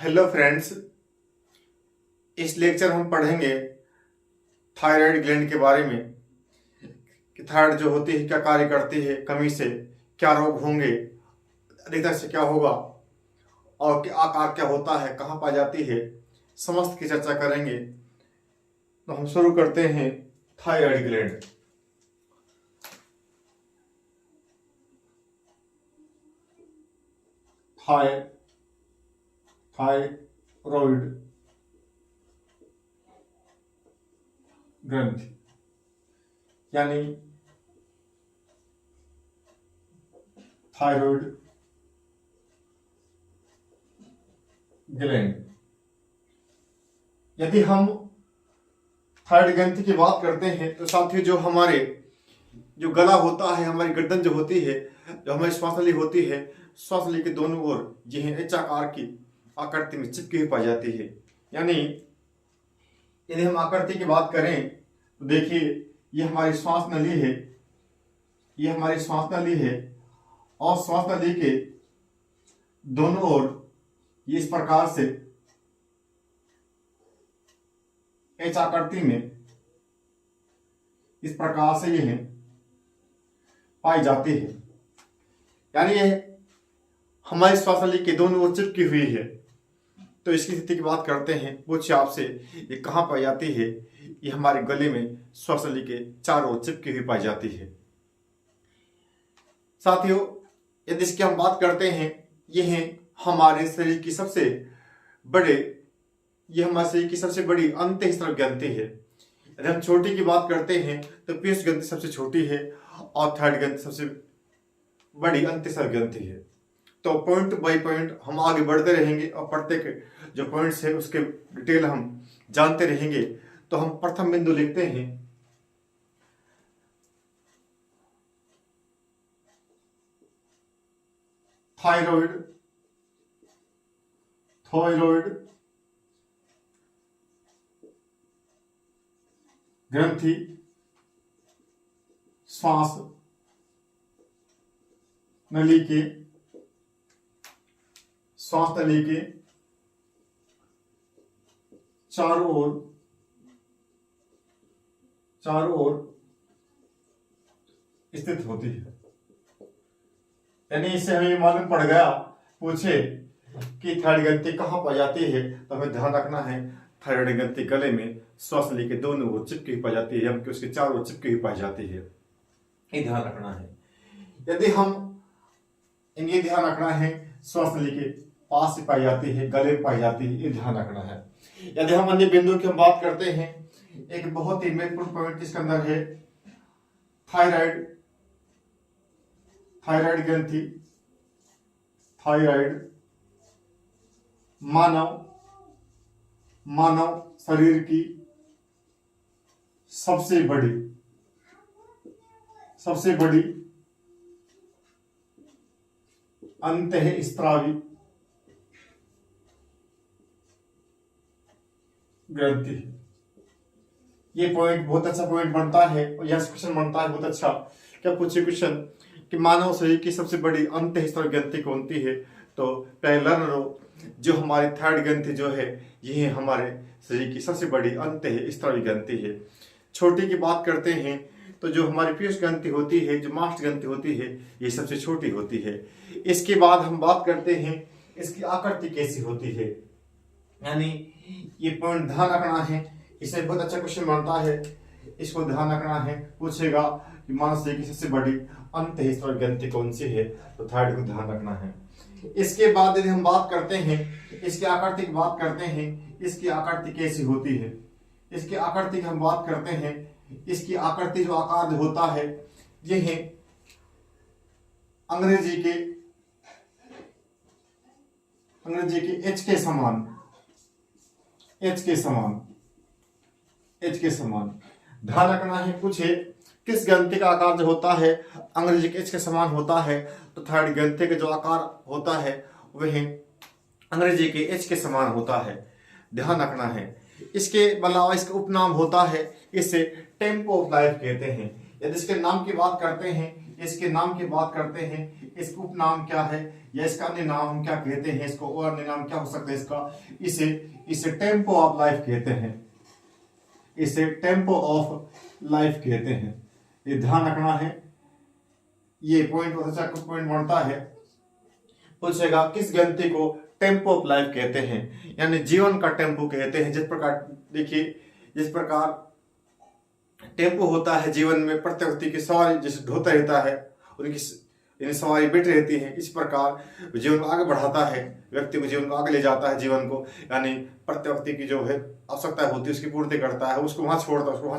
Hello friends, इस lecture हम पढ़ेंगे थायराइड ग्लैंड के बारे में कि थायराइड जो होती है क्या कार्य करती है, कमी से क्या रोग होंगे, अधिकता से क्या होगा और क्या आकार क्या होता है, कहाँ पाई जाती है, समस्त की चर्चा करेंगे। तो हम शुरू करते हैं थायराइड ग्लैंड। थायराइड ग्रंथि यानी थायराइड ग्लैंड। यदि हम थायराइड ग्रंथि की बात करते हैं तो साथियों, जो गला होता है, हमारी गर्दन जो होती है, जो हमारी श्वास नली होती है, श्वास नली के दोनों ओर यह एच आकार की आकृति में चिपकी हुई पाई जाती है। यानी यदि हम आकृति की बात करें तो देखिए, ये हमारी श्वास नली है, ये हमारी श्वास नली है और श्वास नली के दोनों ओर ये इस प्रकार से एच आकृति में इस प्रकार से यह पाई जाती है। यानी यह हमारी श्वास नली के दोनों ओर चिपकी हुई है। तो इसकी स्थिति की बात करते हैं। पूछिए आपसे, ये कहाँ पाई जाती है? ये हमारे गले में श्वास नली के चारों ओर चिपकी हुई पाई जाती है। साथियों, यदि इसकी हम बात करते हैं, यह हमारे शरीर की सबसे बड़ी अंतःस्रावी ग्रंथि है। यदि हम छोटी की बात करते हैं तो पीयूष ग्रंथि सबसे छोटी है और थायराइड ग्रंथि सबसे बड़ी अंतःस्रावी ग्रंथि है। तो पॉइंट बाय पॉइंट हम आगे बढ़ते रहेंगे और प्रत्येक जो पॉइंट्स है उसके डिटेल हम जानते रहेंगे। तो हम प्रथम बिंदु लिखते हैं थायराइड ग्रंथि श्वास नली के चारों ओर स्थित होती है। यानी इससे हमें मालूम पड़ गया, पूछे कि थायराइड ग्रंथि कहाँ पाई जाती है, तो हमें ध्यान रखना है थायराइड ग्रंथि गले में श्वास नली के दोनों ओर चिपकी हुई पाई जाती है, जबकि उसके चारों ओर चिपकी हुई पाई जाती है। ये ध्यान रखना है। यदि ये ध्यान रखना है, श्वास नली के पास ही पाई जाती है, गले में पाई जाती है, ये ध्यान रखना है। यदि हम अन्य बिंदु की हम बात करते हैं, एक बहुत ही महत्वपूर्ण पॉइंट इसके अंदर है थायराइड ग्रंथि। थायराइड मानव शरीर की सबसे बड़ी अंतःस्रावी ग्रंथि है। ये पॉइंट बहुत अच्छा पॉइंट बनता है और यह क्वेश्चन बनता है बहुत अच्छा। क्या पूछे क्वेश्चन कि मानव शरीर की सबसे बड़ी अंतःस्रावी ग्रंथि कौन सी है? तो पहला जो हमारी थायराइड ग्रंथि जो है, यह हमारे शरीर की सबसे बड़ी अंतःस्रावी ग्रंथि है। छोटी की बात करते हैं तो जो हमारी पीयूष ग्रंथि होती है, जो मास्ट ग्रंथि होती है, ये सबसे छोटी होती है। इसके बाद हम बात करते हैं इसकी आकृति कैसी होती है। यानी ये पॉइंट ध्यान रखना है, इसमें बहुत अच्छा क्वेश्चन बनता है, इसको ध्यान रखना है। पूछेगा कि मानव शरीर की सबसे बड़ी अंतःस्रावी ग्रंथि कौन सी है, तो थायराइड को ध्यान रखना है। इसके बाद यदि हम बात करते हैं, इसकी आकृति की बात करते हैं, इसकी आकृति कैसी होती है। इसकी आकृति की हम बात करते हैं, इसकी आकृति जो आकार होता है, यह अंग्रेजी के एच के समान ध्यान रखना है। पूछे किस ग्रंथि का आकार जो होता है अंग्रेजी के एच के समान होता है, तो थायराइड ग्रंथि का जो आकार होता है वह अंग्रेजी के एच के समान होता है। ध्यान रखना है। इसके अलावा इसका उपनाम होता है, इसे टेम्पो ऑफ लाइफ कहते हैं। यदि इसके नाम की बात करते हैं, इसके नाम की बात करते हैं, इसका उपनाम क्या है या इसका अन्य नाम हम क्या कहते हैं, इसको और अन्य नाम क्या हो सकता है इसका, इसे इसे टेम्पो ऑफ लाइफ कहते हैं, इसे टेम्पो ऑफ लाइफ कहते हैं। ये ध्यान रखना है। ये पॉइंट बहुत अच्छा पॉइंट बनता है। पूछेगा किस गिनती को टेम्पो ऑफ लाइफ कहते हैं, यानी जीवन का टेम्पो कहते हैं। जिस प्रकार देखिए, जिस प्रकार टेम्पो होता है जीवन में, प्रत्येक व्यक्ति की सवारी जैसे ढोता रहता है, उनकी सवारी बैठ रहती है, इस प्रकार जीवन को आगे बढ़ाता है, व्यक्ति को जीवन को आगे ले जाता है, जीवन को यानी प्रत्येक व्यक्ति की जो है आवश्यकता होती है उसकी पूर्ति करता है, उसको वहां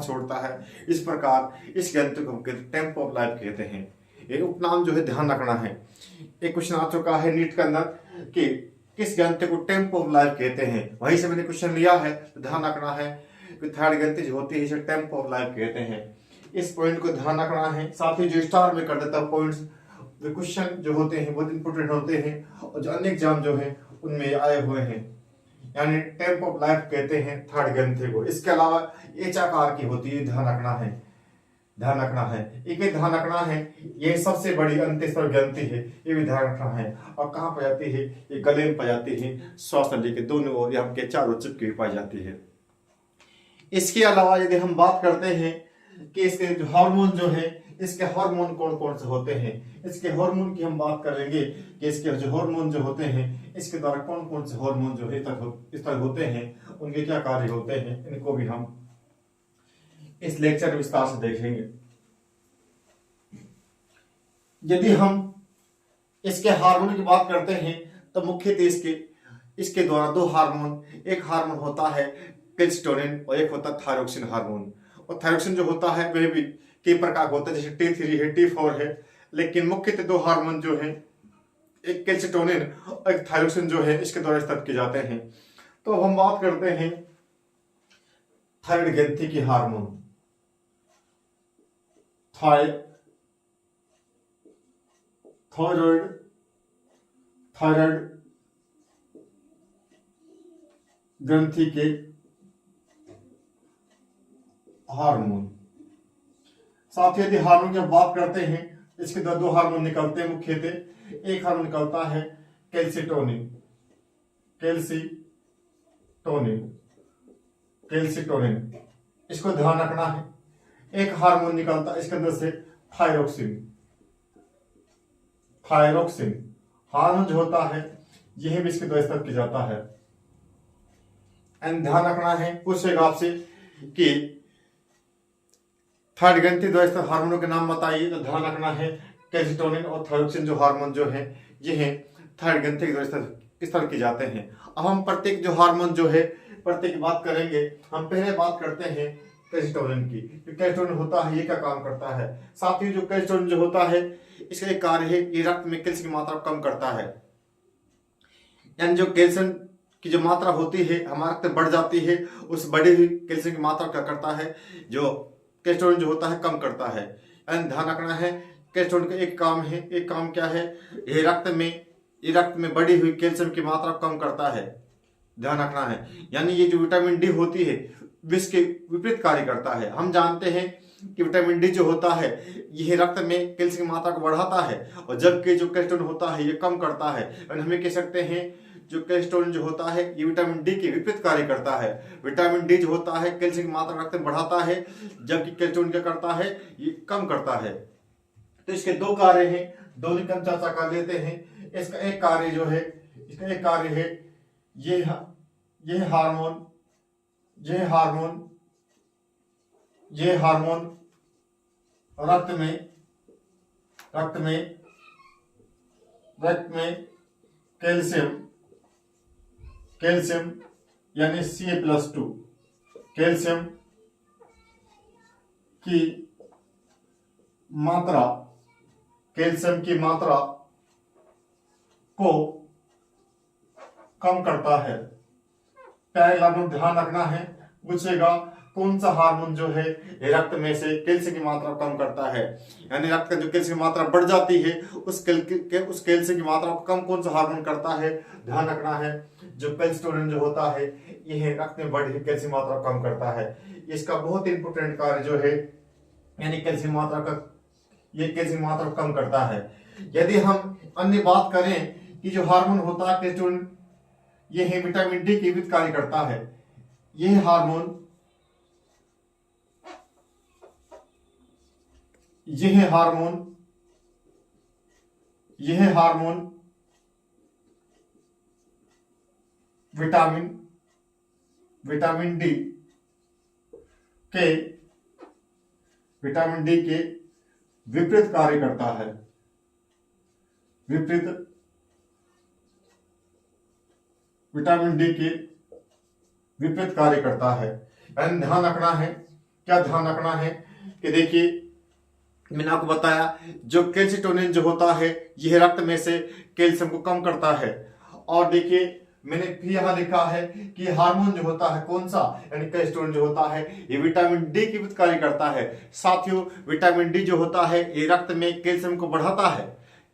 छोड़ता है। इस प्रकार इस गिनती को टेम्पो ऑफ लाइफ कहते हैं। ये उपनाम जो है ध्यान रखना है। एक क्वेश्चन आ चुका है नीट के अंदर कि किस गिनती को टेम्पो ऑफ लाइफ कहते हैं, वहीं से मैंने क्वेश्चन लिया है, तो ध्यान रखना है कि थर्ड गिनती जो होती है इसे टेम्पो ऑफ लाइफ कहते हैं। इस पॉइंट को ध्यान रखना है। साथ ही जो स्टार में कर देता है पॉइंट्स, क्वेश्चन जो होते हैं बहुत इंपोर्टेंट होते हैं और जो अन्य एग्जाम जो है उनमें आए हुए हैं, यानी टेम्पो ऑफ लाइफ कहते हैं थर्ड ग्रंथि को। इसके अलावा एच आकार की होती है, ध्यान रखना है, ध्यान रखना है। एक ध्यान रखना है, ये सबसे बड़ी अंत्यस्तर ग्रंथि है, ये भी ध्यान रखना है। और कहाँ पाई जाती है, ये गले में पाई जाती है, श्वास नली के दोनों ओर, यहाँ के चारों चिपकी हुई पाई जाती है। इसके अलावा यदि हम बात करते हैं कि इसके जो हार्मोन जो है, इसके हार्मोन कौन कौन से होते हैं, इसके हार्मोन की हम बात करेंगे कि इसके जो हार्मोन जो होते हैं, इसके द्वारा कौन कौन से हार्मोन जो है इस तरह होते हैं, उनके क्या कार्य होते हैं, इनको भी हम इस लेक्चर में विस्तार से देखेंगे। यदि हम इसके हार्मोन की बात करते हैं तो मुख्यतः इसके द्वारा दो हार्मोन, एक हार्मोन होता है कैल्सिटोनिन और एक होता है थायरोक्सिन हार्मोन। और थायरोक्सिन जो होता है वह भी कई प्रकार का होता है, जैसे T3 है, T4 है, लेकिन मुख्यतः दो हार्मोन जो है, एक कैल्सिटोनिन और एक थायरोक्सिन जो है, इसके द्वारा स्तृत किए जाते हैं। तो हम बात करते हैं थायराइड ग्रंथि की हार्मोन, थायराइड ग्रंथि के हार्मोन। साथ ही यदि हार्मोन की बात करते हैं, इसके दो हार्मोन निकलते हैं मुख्यतः। एक हार्मोन निकलता है कैल्सिटोनिन, इसको ध्यान रखना है। एक हार्मोन निकलता है इसके अंदर से थायरोक्सिन हार्मोन जो होता है, यह भी इसके द्वारा स्तृत किया जाता है। एंड ध्यान रखना है, पूछेगा आपसे कि थर्ड ग्रंथि द्वारा स्तृत हार्मोनों के नाम बताइए, तो ध्यान रखना है कैल्सिटोनिन और थायरोक्सिन जो हार्मोन जो है, ये थर्ड ग्रंथि के द्वारा स्तृत किए जाते हैं। अब हम प्रत्येक जो हार्मोन जो है प्रत्येक बात करेंगे। हम पहले बात करते हैं कैल्सिटोनिन की। कैल्सिटोनिन होता है, ये क्या काम करता है। साथ ही जो कैल्सिटोनिन जो होता है, इसका एक कार्य है, ये रक्त में कैल्शियम की मात्रा कम करता है। यानी जो कैल्शियम की जो मात्रा होती है हमारे रक्त में बढ़ जाती है, उस बढ़ी हुई कैल्शियम की मात्रा क्या करता है, जो कैल्सिटोनिन जो होता है कम करता है। यानी ध्यान रखना है, कैल्सिटोनिन का एक काम है, एक काम क्या है, ये रक्त में बढ़ी हुई कैल्शियम की मात्रा कम करता है, ध्यान रखना है। यानी ये जो विटामिन डी होती है इसके विपरीत कार्य करता है। हम जानते हैं कि विटामिन डी जो होता है यह रक्त में कैल्शियम की मात्रा को बढ़ाता है, और जबकि जो कैल्सिटोनिन होता है ये कम करता है। और हमें कह सकते हैं जो कैल्सिटोनिन जो होता है ये विटामिन डी के विपरीत कार्य करता है। विटामिन डी जो होता है कैल्शियम की मात्रा रक्त में बढ़ाता है, जबकि कैल्सिटोनिन क्या करता है, ये कम करता है। तो इसके दो कार्य हैं, दोनों की हम चर्चा कर लेते हैं। इसका एक कार्य जो है, ये हार्मोन रक्त में कैल्शियम यानी Ca+2 कैल्शियम की मात्रा को कम करता है। पहला ध्यान रखना है, पूछेगा कौन सा हार्मोन जो है रक्त में से कैल्शियम की मात्रा कम करता है। यानी रक्त का जो कैल्शियम की मात्रा बढ़ जाती है, उस कैल्शियम की मात्रा को कम कौन सा हार्मोन करता है, ध्यान रखना है जो कैल्सिटोनिन जो होता है यह रक्त में बढ़ी कैल्शियम मात्रा कम करता है। इसका बहुत इंपोर्टेंट कार्य जो है, यानी कैल्शियम मात्रा का ये कैल्शियम की मात्रा को कम करता है। यदि हम अन्य बात करें कि जो हार्मोन होता है टेस्टोस्टेरोन, ये है विटामिन डी के विपरीत कार्य करता है। यह हार्मोन विटामिन डी के विपरीत कार्य करता है। विटामिन डी के विपरीत कार्य करता है। यानी ध्यान रखना है, क्या ध्यान रखना है कि देखिए मैंने आपको बताया जो कैल्शिटोनिन जो होता है यह रक्त में से कैल्शियम को कम करता है। और देखिए मैंने फिर यहाँ लिखा है कि हार्मोन जो होता है कौन सा, यानी कैल्शिटोनिन जो होता है ये विटामिन डी की विपरीत कार्य करता है। साथियों विटामिन डी जो होता है ये रक्त में कैल्शियम को बढ़ाता है,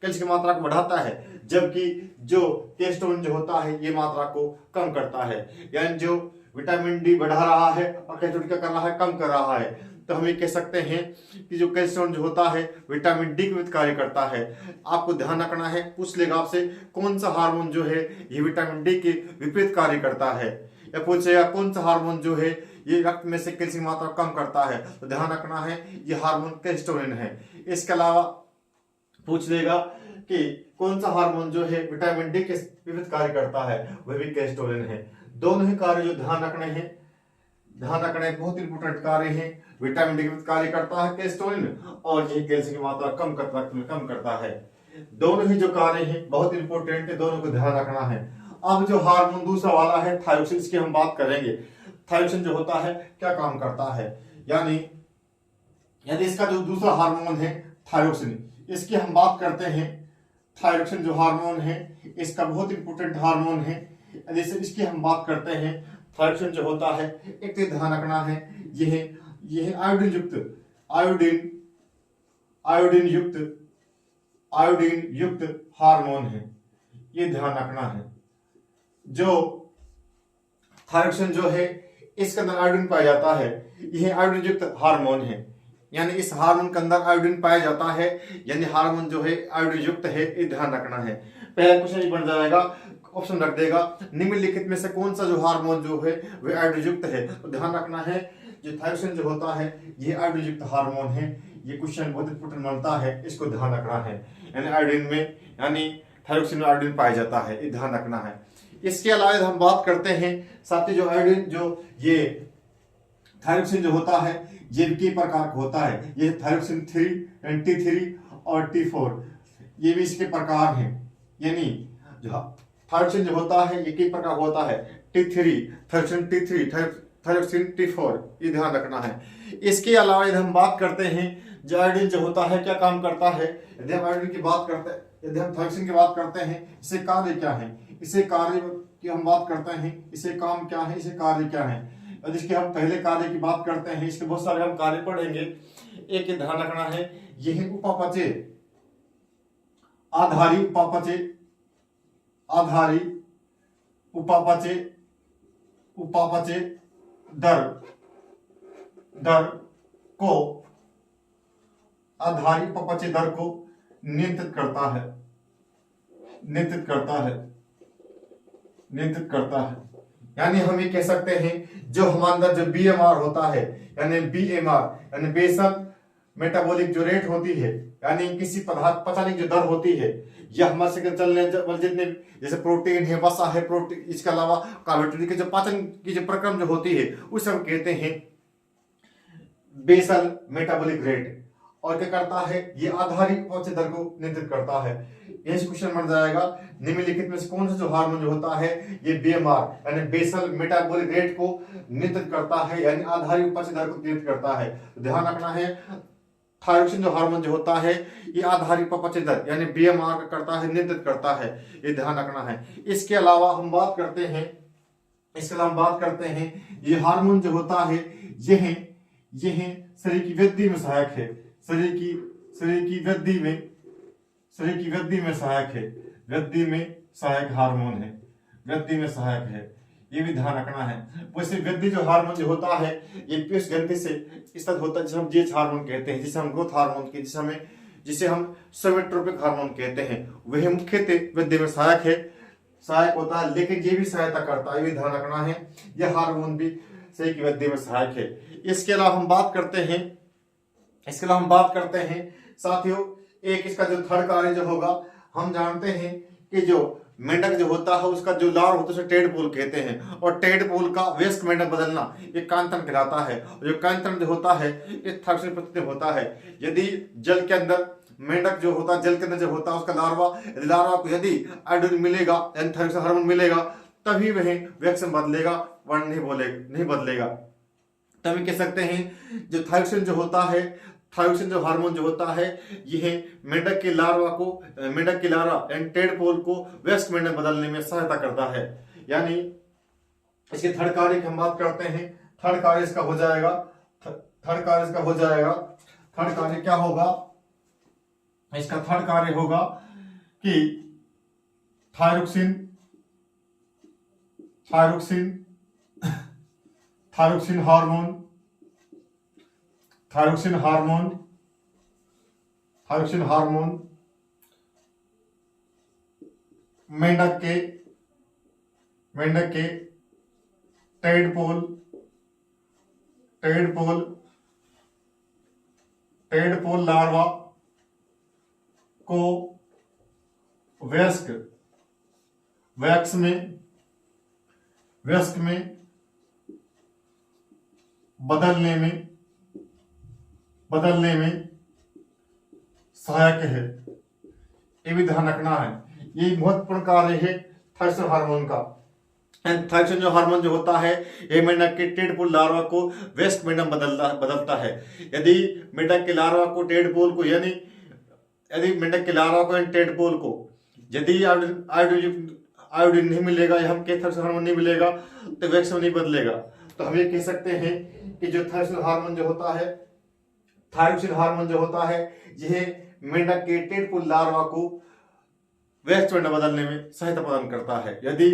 कैल्शियम की मात्रा को बढ़ाता है, जबकि जो कैल्शिटोनिन जो होता है ये मात्रा को कम करता है। यानी जो विटामिन डी बढ़ा रहा है और कैल्शिटोनिन क्या कर रहा है, कम कर रहा है। तो हम ये कह सकते हैं कि जो कैल्शिटोनिन जो होता है विटामिन डी के विपरीत कार्य करता है। आपको ध्यान रखना है, पूछ लेगा आपसे कौन सा हार्मोन जो है ये विटामिन डी के विपरीत कार्य करता है, या पूछेगा कौन सा हार्मोन जो है ये रक्त में से कैल्शियम की मात्रा कम करता है, तो ध्यान रखना है ये हार्मोन कैल्शिटोनिन है। इसके अलावा पूछ लेगा कि कौन सा हार्मोन जो है विटामिन डी के विपरीत कार्य करता है, वह भी कैल्शिटोनिन है। दोनों ही कार्य जो ध्यान रखने बहुत इंपोर्टेंट कार्य हैं। विटामिन डी के विपरीत कार्य करता है कैल्शिटोनिन, और ये कैल्शियम की मात्रा कम करता है। दोनों ही जो कार्य हैं बहुत इंपोर्टेंट है, दोनों को ध्यान रखना है। अब जो हार्मोन दूसरा वाला है थायरोक्सिन, इसकी हम बात करेंगे। थायरोक्सिन जो होता है क्या काम करता है, यानी यदि इसका जो दूसरा हार्मोन है थायरोक्सिन, इसकी हम बात करते हैं। थायरोक्सिन जो हार्मोन है इसका बहुत इंपोर्टेंट हार्मोन है। यदि इसकी हम बात करते हैं, थायरोक्सिन जो होता है एक तो ध्यान रखना है यह आयोडीन युक्त हार्मोन है, ये ध्यान रखना है। जो थायरोक्सिन जो है इसके अंदर आयोडीन पाया जाता है, यह आयोडीन युक्त हार्मोन है, यानी इस हार्मोन के अंदर आयोडीन पाया जाता है, यानी हार्मोन जो है आयोडीन युक्त है, ये ध्यान रखना है। पहला क्वेश्चन बन जाएगा, ऑप्शन रख देगा निम्नलिखित में से कौन सा जो हार्मोन जो है वह आयोडीन युक्त है, तो ध्यान रखना है जो थायरोक्सिन जो होता है ये आयोडीन युक्त हार्मोन है। ये क्वेश्चन बहुत इंपोर्टेंट बनता है, इसको ध्यान रखना है। यानी आयोडीन में, यानी थायरोक्सिन में आयोडीन पाया जाता है, ये ध्यान रखना है। इसके अलावा हम बात करते हैं साथ ही जो आयोडीन जो ये थायरोक्सिन जो होता है ये कई प्रकार का होता है। ये थायरोक्सिन 3, T3 और T4 ये भी इसके प्रकार हैं। यानी जो थायरोक्सिन जो होता है ये कई प्रकार का होता है, थायरोक्सिन T4, ये ध्यान रखना है। इसके अलावा यदि हम बात करते हैं जो आयोडीन जो होता है क्या काम करता है, यदि हम आयोडीन की बात करते हैं, यदि हम थायरोक्सिन की बात करते हैं, इसे कार्य क्या है, इसे कार्य की हम बात करते हैं, इसे काम क्या है, इसे कार्य क्या है। और जिसके हम पहले कार्य की बात करते हैं, इसके बहुत सारे हम कार्य पढ़ेंगे। एक ध्यान रखना है यह उपापचय, आधारी उपापचय दर को, आधारी उपापचय दर को नियंत्रित करता है। यानी हम ये कह सकते हैं जो हमारे अंदर जो बीएमआर होता है, यानी बीएमआर यानी बेसल मेटाबॉलिक जो रेट होती है, यानी किसी पदार्थ पचाने की जो दर होती है, यह हमारे से चलने जितने जैसे प्रोटीन है, वसा है, प्रोटीन, इसके अलावा कार्बोहाइड्रेट के जो पाचन की जो प्रक्रम जो होती है उसे हम कहते हैं बेसल मेटाबॉलिक रेट। और क्या करता है ये आधारी उपापचय दर को नियंत्रित करता है। यही क्वेश्चन बन जाएगा निम्नलिखित में से कौन सा जो हार्मोन जो होता है ये बीएमआर यानी बेसल मेटाबॉलिक रेट को नियंत्रित करता है, यानी आधारी उपापचय दर को नियंत्रित करता है। तो ध्यान रखना है थायरोक्सिन जो हार्मोन जो होता है ये आधारी उपापचय दर यानी बीएमआर का करता है, नियंत्रित करता है, ये ध्यान रखना है। इसके अलावा हम बात करते हैं ये हार्मोन जो होता है यह शरीर की वृद्धि में सहायक है, शरीर की वृद्धि में सहायक हार्मोन है, वृद्धि में सहायक है, ये भी ध्यान रखना है। वैसे वृद्धि जो हार्मोन जो होता है ये पीयूष ग्रंथि से स्थित होता है, जिसे हम जीएच हार्मोन कहते हैं, जिसे हम ग्रोथ हार्मोन के, जिसे हमें जिसे हम सोमेट्रोपिक हार्मोन कहते हैं, वह मुख्यतः वृद्धि में सहायक होता है, लेकिन ये भी सहायता करता है, ये भी ध्यान रखना है, यह हार्मोन भी सही की वृद्धि में सहायक है। इसके अलावा हम बात करते हैं साथियों, एक इसका जो थर्ड कार्य जो होगा, हम जानते हैं कि जो मेंढक जो होता है उसका जो लार होता है उसे टेडपोल कहते हैं, और टेडपोल का वयस्क मेंढक बदलना ये कांतन कहलाता है। जो कांतन जो होता है इस थायरोक्सिन प्रकृति में होता है। यदि जल के अंदर मेंढक जो होता है, जल के अंदर जो होता है उसका लार्वा को यदि आयोडीन मिलेगा यानी थायरोक्सिन हार्मोन मिलेगा, तभी वह वयस्क में बदलेगा, वर्ण नहीं बदलेगा। तभी कह सकते हैं जो थायरोक्सिन जो हार्मोन जो होता है, यह मेंढक के लार्वा एंड टेडपोल को वयस्क मेंढक बदलने में सहायता करता है। यानी इसके थर्ड कार्य की हम बात करते हैं। थर्ड कार्य इसका हो जाएगा, थर्ड कार्य क्या होगा, इसका थर्ड कार्य होगा कि थायरोक्सिन हार्मोन मेंढक के टेडपोल लार्वा को वयस्क में बदलने में सहायक है। ये भी ध्यान रखना है, ये महत्वपूर्ण कार्य है थायरोक्सिन हार्मोन का। थायरोक्सिन जो हार्मोन जो होता है, ये मेंढक के टेडपोल लार्वा को वयस्क मेंढक बदलता है। यदि मेंढक के लार्वा को टेडपोल को यानी टेडपोल को यदि आयोडीन नहीं मिलेगा या हम थायरोक्सिन हार्मोन नहीं मिलेगा तो वयस्क में नहीं बदलेगा। तो हम ये कह सकते हैं कि जो थायरोक्सिन हार्मोन जो होता है यह मेंढक के टेडपोल लार्वा को वयस्क में बदलने में सहायता प्रदान करता है। यदि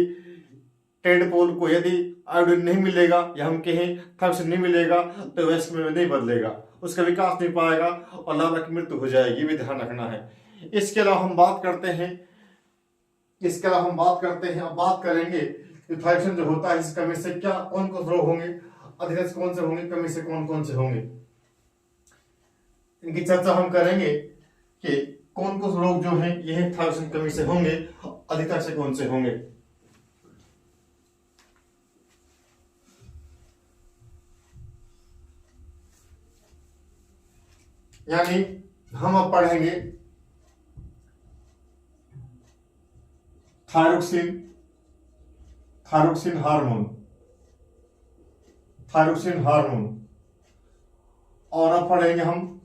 टेडपोल को यदि आयोडीन नहीं मिलेगा या हम कहें थायरोक्सिन नहीं मिलेगा तो वयस्क में नहीं बदलेगा, उसका विकास नहीं पाएगा और लार्वा की मृत्यु हो जाएगी, ये भी ध्यान रखना है। इसके अलावा हम बात करेंगे कि थायरोक्सिन जो होता है इस कमी से क्या कौन कौन रोग होंगे, अधिकांश कौन से होंगे, कमी से कौन से होंगे, इनकी चर्चा हम करेंगे कि कौन कौन रोग जो हैं यह थायरोक्सिन कमी से होंगे, अधिकतर से कौन से होंगे। यानी हम अब पढ़ेंगे थायरोक्सिन हार्मोन और अब पढ़ेंगे हम,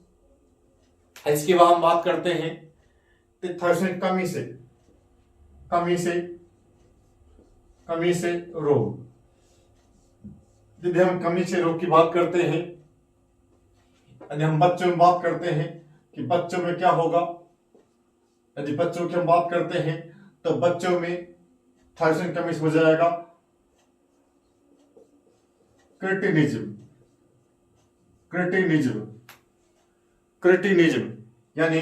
इसके बाद हम बात करते हैं थायरोक्सिन कमी से रोग। यदि हम कमी से रोग की बात करते हैं, यदि हम बच्चों में बात करते हैं कि बच्चों में क्या होगा, यदि बच्चों की हम बात करते हैं तो बच्चों में थायरोक्सिन कमी से हो जाएगा क्रिटिनिज्म यानी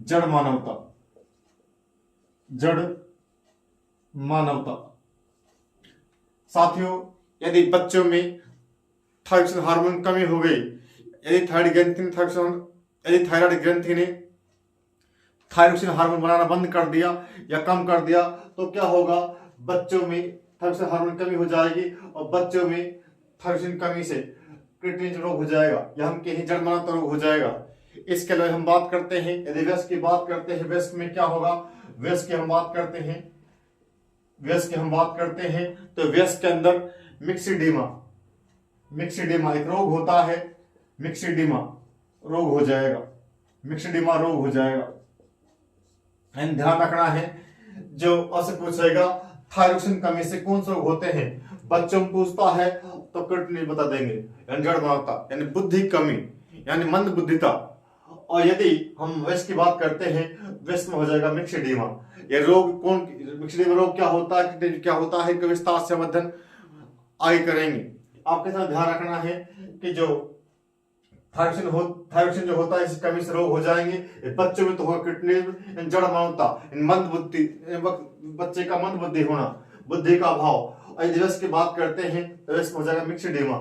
जड़ मानवता। साथियों, यदि बच्चों में थायरोक्सिन हार्मोन कमी हो गई, यदि थायराइड ग्रंथि ने थायरोक्सिन हार्मोन बनाना बंद कर दिया या कम कर दिया तो क्या होगा, बच्चों में थायरोक्सिन हार्मोन कमी हो जाएगी और बच्चों में थायरोक्सिन कमी से क्रिटिनिज्म रोग हो जाएगा या हम कहें जड़ मानवता रोग हो जाएगा। इसके अलावा हम बात करते हैं, यदि वयस्क की बात करते हैं, वयस्क में क्या होगा, वयस्क की हम बात करते हैं तो वयस्क के अंदर मिक्सिडीमा एक रोग होता है, मिक्सिडीमा रोग हो जाएगा। ध्यान रखना है, जो आपसे पूछेगा थायरोक्सिन कमी से कौन से रोग होते हैं, बच्चों में पूछता है तो क्रिटिनिज्म बता देंगे, यानी जड़ मानवता यानी बुद्धि कमी यानी मंद बुद्धिता। और यदि हम वयस्क की बात करते हैं, वयस्क में हो जाएगा मिक्सिडीमा। ये रोग मिक्सिडीमा रोग क्या होता है कि विस्तार से अध्ययन आगे करेंगे। आपके साथ ध्यान रखना है कि जो थायरोक्सिन जो होता है इस कमी से रोग हो जाएंगे। बच्चों में तो होगा किडनी जड़ मानवता, मंद बुद्धि, बच्चे का मंद बुद्धि होना, बुद्धि का अभाव। और यदि रस की बात करते हैं तो रस हो जाएगा मिक्सडेमा।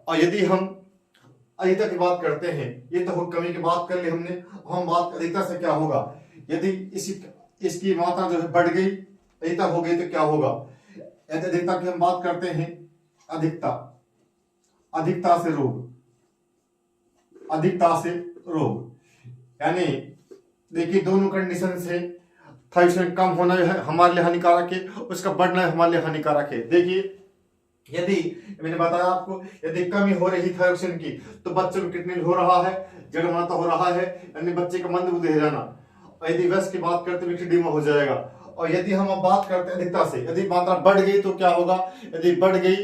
और यदि हम अधिकता की बात करते हैं, ये तो कमी की बात कर ली हमने, हम बात अधिकता से क्या होगा। यदि इसकी मात्रा जो है बढ़ गई, अधिकता हो गई तो क्या होगा। यदि अधिकता की हम बात करते हैं, अधिकता से रोग, अधिकता से रोग यानी देखिए दोनों कंडीशन से थायरोक्सिन कम होना है हमारे लिए हानिकारक है, उसका बढ़ना हमारे लिए हानिकारक है। देखिए यदि मैंने बताया आपको, यदि कमी हो रही थायरोक्सिन की तो बच्चे में किडनी हो रहा है, जड़माता हो रहा है, यानी बच्चे का मंद बुद्धि हो जाना। और यदि वयस्क की बात करते हैं मिक्सडीमा हो जाएगा। और यदि हम अब बात करते हैं अधिकता से, यदि मात्रा बढ़ गई तो क्या होगा। यदि बढ़ गई,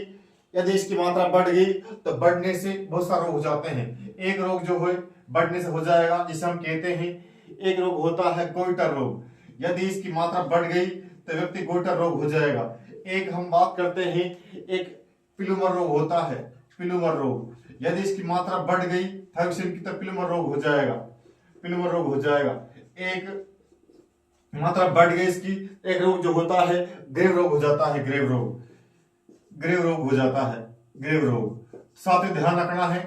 यदि इसकी मात्रा बढ़ गई तो बढ़ने से बहुत सारे रोग हो जाते हैं। एक रोग जो है बढ़ने से हो जाएगा, जिसे हम कहते हैं, एक रोग होता है गोइटर रोग। यदि इसकी मात्रा बढ़ गई तो व्यक्ति गोइटर रोग हो जाएगा। एक हम बात करते हैं, एक पिलुमर रोग होता है, पिलुमर रोग। यदि इसकी मात्रा बढ़ गई थायरोक्सिन की तो पिलुमर रोग हो जाएगा, पिलुमर रोग हो जाएगा। एक मात्रा बढ़ गई इसकी, एक रोग जो होता है ग्रेव रोग हो जाता है, ग्रेव रोग, ग्रेव रोग हो जाता है, ग्रेव रोग। साथ ही ध्यान रखना है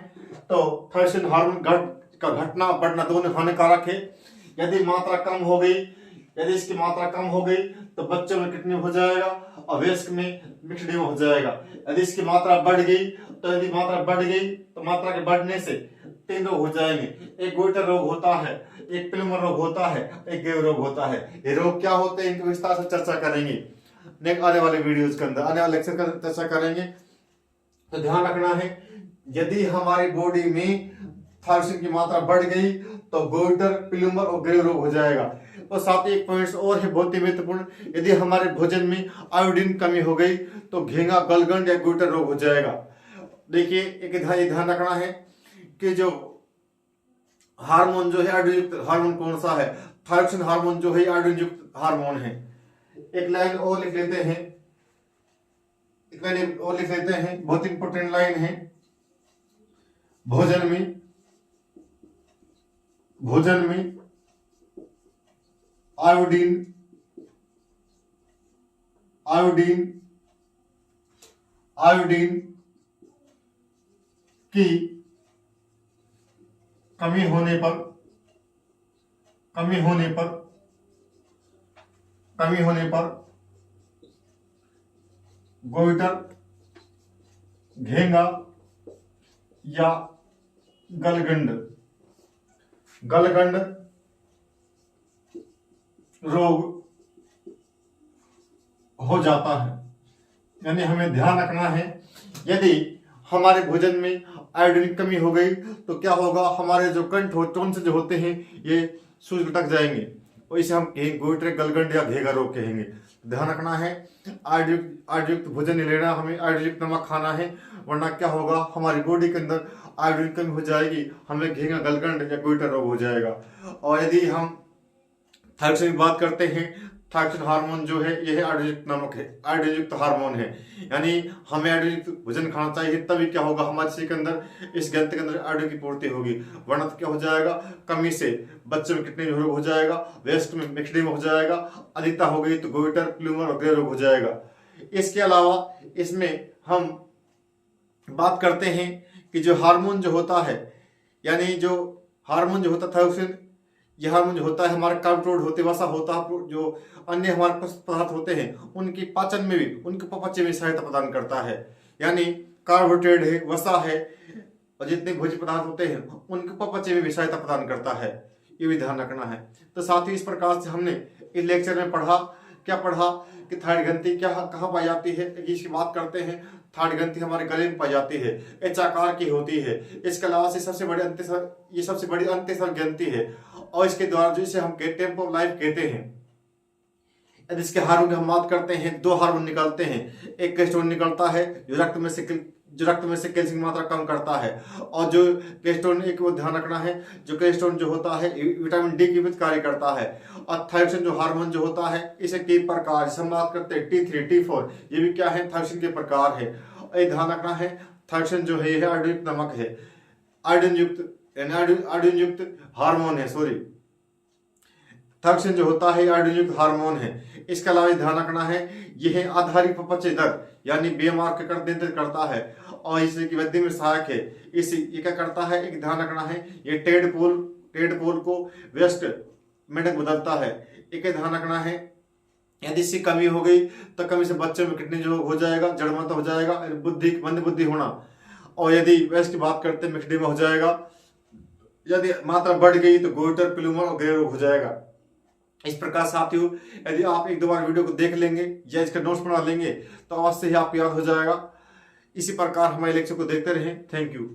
तो थायरोक्सिन हार्मोन का घटना बढ़ना दोनों हानिकारक है। यदि मात्रा कम हो गई, यदि इसकी मात्रा कम हो गई तो बच्चों में किडनी हो जाएगा और वयस्क में मिक्सडीमा हो जाएगा। यदि इसकी मात्रा बढ़ गई तो यदि मात्रा बढ़ गई तो मात्रा के बढ़ने से 3 रोग हो जाएंगे। एक गोइटर रोग होता है, एक पिलुमर रोग होता है, एक ग्रेव रोग होता है। ये रोग क्या होते हैं इनकी विस्तार से चर्चा करेंगे आने वाले वीडियोज के अंदर, आने वाले लेक्चर का चर्चा करेंगे। तो ध्यान रखना है, यदि हमारी बॉडी में थायरोक्सिन की मात्रा बढ़ गई तो गोइटर, पिलुमर और ग्रेव रोग हो जाएगा। और साथ ही एक पॉइंट और है बहुत ही महत्वपूर्ण, यदि हमारे भोजन में आयोडीन कमी हो गई तो घेंगा, गलगंड या गोइटर रोग हो जाएगा। देखिए एक ध्यान रखना है कि जो हार्मोन जो है आयोडीन युक्त हार्मोन कौन सा है। थायरोक्सिन हार्मोन जो है आयोडीन युक्त हार्मोन है। एक लाइन और लिख लेते हैं, एक लाइन और लिख लेते हैं, बहुत इंपॉर्टेंट लाइन है। भोजन में आयोडीन की कमी होने पर गोइटर, घेंगा या गलगंड रोग हो जाता है। यानी हमें ध्यान रखना है, यदि हमारे भोजन में आयोडीन की कमी हो गई तो क्या होगा, हमारे जो कंठ हो, टॉन्सिल जो होते हैं ये सूज लटक जाएंगे और इसे हम गोइटर, गलगंड या घेंगा रोग कहेंगे। ध्यान रखना है, आयोडीन युक्त भोजन नहीं लेना, हमें आयोडीन युक्त नमक खाना है, वरना क्या होगा हमारी बॉडी के अंदर आयोडीन की कमी हो जाएगी, हमें घेंगा, गलगंड या गोइटर रोग हो जाएगा। और यदि हम थायरोक्सिन की बात करते हैं, थायरोक्सिन हार्मोन जो है यह आयोडीन युक्त नमक है, आयोडीन युक्त हार्मोन है। यानी हमें आयोडीन युक्त भोजन खाना चाहिए, तभी क्या होगा हमारे शरीर के अंदर, इस ग्रंथि के अंदर आयोडीन की पूर्ति होगी। वरना तो क्या हो जाएगा, कमी से बच्चे में किडनी रोग हो जाएगा, वयस्क में मिक्सडीमा हो जाएगा, अधिकता हो गई तो गोइटर, पिलुमर और ग्रेव रोग हो जाएगा। इसके अलावा इसमें हम बात करते हैं कि जो हार्मोन जो होता है, यानी जो हार्मोन जो होता है थायरोक्सिन, यह हार्मोन जो होता है हमारे कार्बोहाइड्रेट होते, वसा होता है, जो अन्य हमारे पदार्थ होते हैं उनकी पाचन में भी, उनके अपचय में सहायता प्रदान करता है। यानी कार्बोहाइड्रेट है, वसा है और जितने भोज्य पदार्थ होते हैं उनके अपचय में भी सहायता प्रदान करता है, ये भी ध्यान रखना है। तो साथ ही इस प्रकार से हमने इस लेक्चर में पढ़ा कि थायराइड ग्रंथि क्या कहाँ पाई जाती है, इसकी बात करते हैं। थायराइड ग्रंथि हमारे गले में पाई जाती है, एच आकार की होती है। इसके अलावा से सबसे बड़ी अंत्यस्रावी ग्रंथि है और इसके द्वारा जो इसे हम टेम्पो ऑफ लाइफ कहते हैं। यदि इसके हार्मोन की हम बात करते हैं, 2 हार्मोन निकलते हैं, एक कोलेस्टेरोल निकलता है जो रक्त में से कैल्शियम की मात्रा कम करता है, और जो कोलेस्टेरोल, एक वो ध्यान रखना है, जो कोलेस्टेरोल जो होता है विटामिन डी की भी कार्य करता है। और थायरोक्सिन जो हार्मोन जो होता है इसे कई प्रकार से हम बात करते हैं, T3, T4, ये भी क्या है, थायरोक्सिन के प्रकार है। और ये ध्यान रखना है, थायरोक्सिन जो है यह आयोडीन नमक है। आयोडीन युक्त यानी आयोडीन युक्त हार्मोन है, सॉरी थायरोक्सिन जो होता है आयोडीन युक्त हार्मोन है। इसके अलावा ध्यान रखना है यह आधारिक अपचय दर यानी बीएमआर के कर नियंत्रित करता है और इसे की वृद्धि में सहायक है। इसे ये क्या करता है, एक ध्यान रखना है ये टेडपोल को व्यस्त में बदलता है। एक ध्यान रखना है यदि इसकी कमी हो गई तो कमी से बच्चे में किडनी जो हो जाएगा, जड़मत हो जाएगा, बुद्धि मंद बुद्धि होना, और यदि वैसे की बात करते हैं मिक्सडी में हो जाएगा। यदि मात्रा बढ़ गई तो गोइटर, प्लूमर और ग्रे रोग हो जाएगा। इस प्रकार साथियों यदि आप एक दो बार वीडियो को देख लेंगे या इसके नोट्स बना लेंगे तो अवश्य ही आपको याद हो जाएगा। इसी प्रकार हमारे लेक्चर को देखते रहें। Thank you.